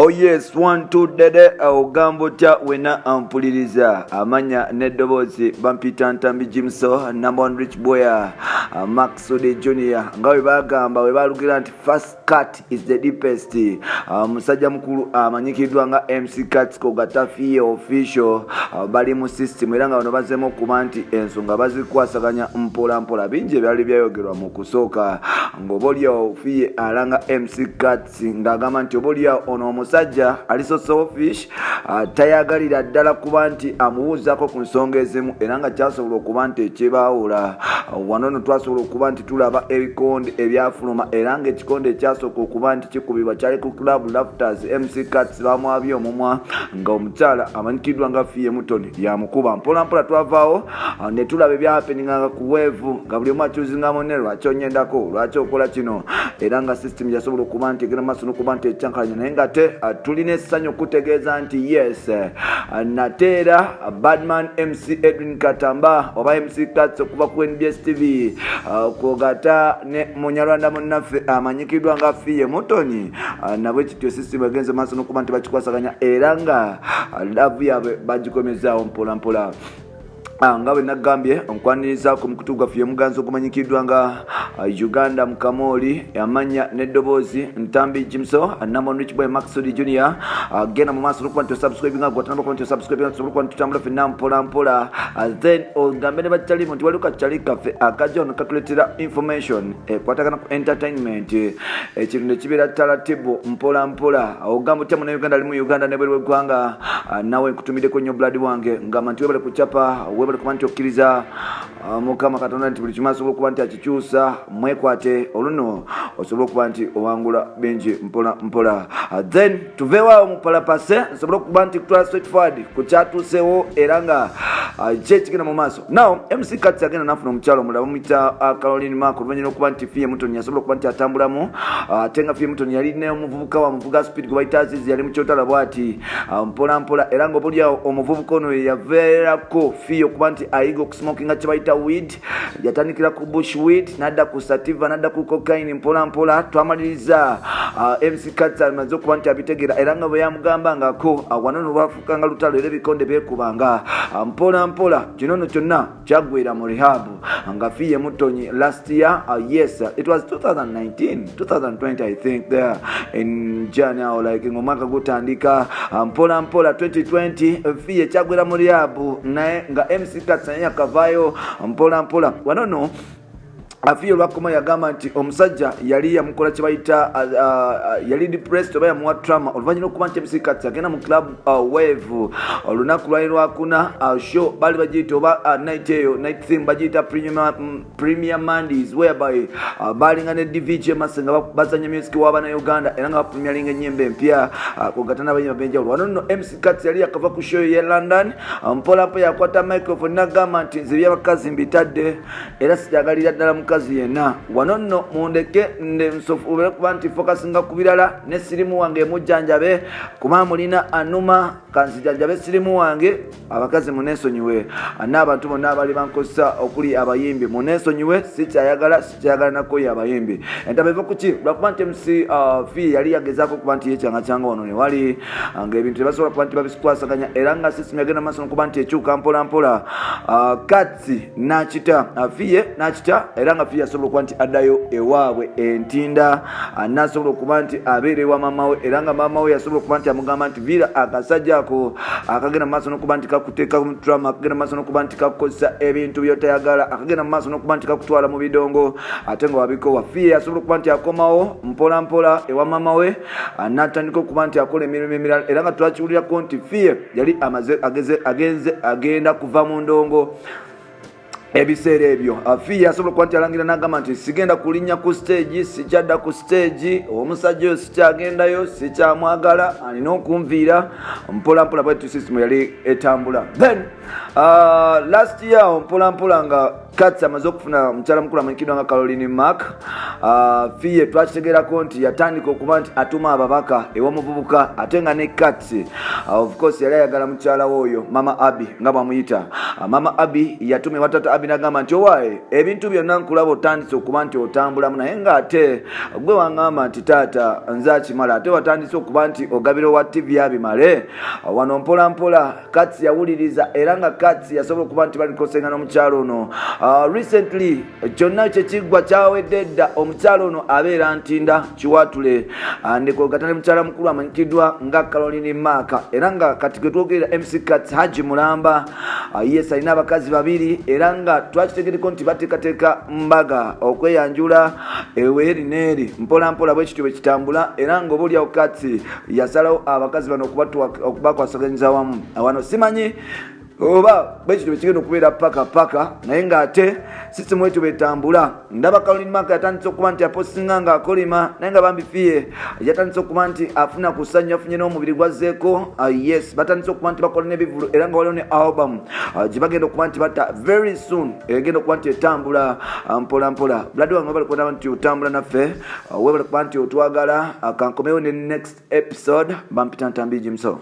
Oh yes, 1 2 dede ogambo tya wena ampuliriza amanya neddoboozi bampita Ntambi Jimso number 1 rich boy Max Ode Junior nga we bagamba we balugira nti first cut is the deepest musajja mukulu amanyikiddwa nga MC Cuts ko gatafiye official bali mu system era nga bano bazemo okuba nti ensonga bazikwasaganya mpola mpola bingi byali byayogerwa mu kusooka ng'obolya ofiye alanga MC Cuts ng'agamba nti obolya ono musajja aliso selfish tayagalira ddala kuba nti amubuuzako ku nsonga ezimu era nga kyasobola okuba nti ekyebaawula wano no twasobola okuba nti tulaba ebikonde ebyafuluma era nga ekikonde ekyasooka okuba nti kikubibwa kyali ku club Lafters MC Cuts bamwabye omumwa nga omukyala amanyikiddwa nga Fiye Mutoni yamukuba mpola mpola twavaawo ne tulaba ebyahapeninganga ku weevu nga buli omu akyuzingamu ne lwaki onyendako lwaki okola kino era nga system yasobola okuba nti egenda maaso n'okuba nti ekyankalanya naye nga te tulina essanyu okutegeeza nti yes nateera Badman MC Edwin Katamba oba MC Cuts okuva ku NBS TV kwogata ne munyarwanda munnaffe amanyikiddwa nga Fiye Mutoni nabwe kityo system egenze maaso n'okuba nti bakikwasaganya era nga laavu yaabwe bagikomezaawo mpola mpola nga bwe nagambye nkwaniriza ku mukutu gwaffe Muganzi ogumanyikiddwa nga Uganda Mukamoli amanya neddoboozi Ntambi Jimso number 1 rich boy Max Ode Junior genda mu maaso n'okuba nti osubscribe nga gwatamba kuba nti osubscribe nga tusobola okuba nti tutambula ffenna mpola mpola then ogambe ne bakyalimu nti waliwo kakyali kaffe akajja ono katuleetera information ekwatagana ku entertainment ekintu ne kibeera talatibu mpola mpola ogamba otya munnayuganda ali mu Uganda n'ebweru w'eggwanga nawe nkutumiddeko nnyo blood wange ngamba nti webale kucapa webale kuba nti okkiriza Mukama Katonda nti buli kimu asobola okuba nti akikyusa mwekwate oluno osobola okuba nti owangula bingi mpola mpola then tuveewaawo mu palapase nsobola okuba nti tutwala straight forward ku kyatuuseewo era nga kyekigenda mu maaso now MC Cuts agenda nafuna omukyalo omulala bamuyita Caroline Mark oluvannyuma okuba nti Fiye Mutoni yasobola okuba nti atambulamu ate nga Fiye Mutoni yali ne omuvubuka wa muvuga speed gwe bayita Azizi yali mu kyotala bw'ati mpola mpola era ng'obulyawo omuvubuka ono yaveerako Fiye okuba nti ayiga okusmokinga kye bayita weed yatandikira ku bush weed nadda ku sativa nadda ku cocaine mpola mpola twamaliriza MC Cuts amaze okuba nti abitegeera era nga bwe yamugambangako wano no lwafukanga lutalo era ebikonde byekubanga mpola mpola kino no kyonna kyaggwera mu rehab nga Fiye Mutoni last year yes it was 2020 I think there in January like ngomaka gutandika mpola mpola 2020 Fiye kyaggwera mu rehab naye nga MC Cuts naye yakavaayo mpola mpola wanono Fiye lwakoma yagamba nti omusajja yali yamukola kye bayita yali depressed oba yamuwa trauma oluvannyuma okuba nti MC Cuts agenda mu club wave olunaku lwali lwakuna show bali bagiyita oba night eyo night theme bagiyita premier Mondays whereby balinga ne DVJ Masenga bazanya music w'abana Uganda era nga bapremieringa ennyimba empya kugata n'abayimba b'enjawulo wano nno MC Cuts yali yakava ku show ye London mpola mpola yakwata microphone n'agamba nti nze by'abakazi mbitadde era sijagalira ddala mukazi yenna wano nno mundeke nsofu kuba nti focusinga ku birala ne sirimu wange emujjanjabe kuba mulina anuma kanzijanjabe sirimu wange abakazi muneesonyiwe n'abantu bonna abali bankozesa okuli abayimbi muneesonyiwe sikyayagala nakoyo abayimbi entaba eva kuki lwakuba nti MC Fiye yali yagezaako okuba nti yekyanga kyanga wano ne wali ng'ebintu tebasobola kuba nti babikwasaganya era nga system yagenda maaso nokuba nti ekyuka mpola mpola Cuts n'akita Fiye n'akita era nga Fiye asobola okuba nti addayo ewaabwe entinda n'asobola okuba nti abeera ewa maama we era nga maama we yasobola okuba nti amugamba nti viira akasajja ako akagenda mu maaso n'okuba nti kakuteeka mu trauma akagenda mu maaso n'okuba nti kakukozesa ebintu by'otayagala akagenda mu maaso n'okuba nti kakutwala mu bidongo ate nga wabikowa Fiye asobola okuba nti akomawo mpola mpola ewa maama we n'atandika okuba nti akola emirimu emirala era nga twakiwulirako nti Fiye yali agenda kuva mu ndongo ebiseera ebyo Fiye asobola okuba nti alangira n'agamba nti sigenda kulinnya ku stage sikyadda ku stage omusajja oyo sikyagendayo sikyamwagala alina okunviira mpola mpola bwaitu system yali etambula then last year mpola mpola nga Katsi amaze okufuna mukyala mukulu amanyikidwa nga Caroline Mark. Fiye twakitegeerako nti yatandika okuba nti atuma ababaka ew'omuvubuka ate nga ne Katsi of course yali ayagala mukyala w'oyo Mama Abi nga bamuyita. Mama Abi yatumibwa Tata Abi n'agamba nti owaaye ebintu byonna nkulaba otandise okuba nti otambulamu naye ng'ate gwe wangamba nti taata nze akimala ate watandise okuba nti ogabira wa TV abimale. Wano mpola mpola Katsi yawuliriza era nga Katsi yasobola okuba nti balikosenga n'omukyalo ono. Recently kyonna kyekiggwa kyawedde dda omukyalo ono abeera ntinda kiwatule ndeko gatane mukyala mukulu amanyikiddwa nga Caroline Mark era nga kati gwe twogerera MC Katsi Haji Mulamba yes alina abakazi babiri era nga twakitegereko nti bateekateeka mbaga okweyanjula eweri neeri mpola mpola bwe kityo bwe kitambula era nga obaolyawo Katsi yasalawo abakazi bano okubakwasaganyiriza wamu. Wano simanyi oba bwekityo bekigenda okubeera paka naye ng'ate sisimu ekyo betambula. Ndaba Caroline Mark yatandise okuba nti aposinga ng'akolima naye nga bambi Fiye yatandise okuba nti afuna ku ssanyu afunye n'omubiri gwazzeeko. Yes batandise okuba nti bakola n'ebivulu era nga waliwo ne album gye bagenda okuba nti batta very soon egenda okuba nti etambula mpola mpola. Buladi wange bali kubona nti otambula naffe webali kuba nti otwagala kankomewo ne next episode bampita Ntambi Jimso.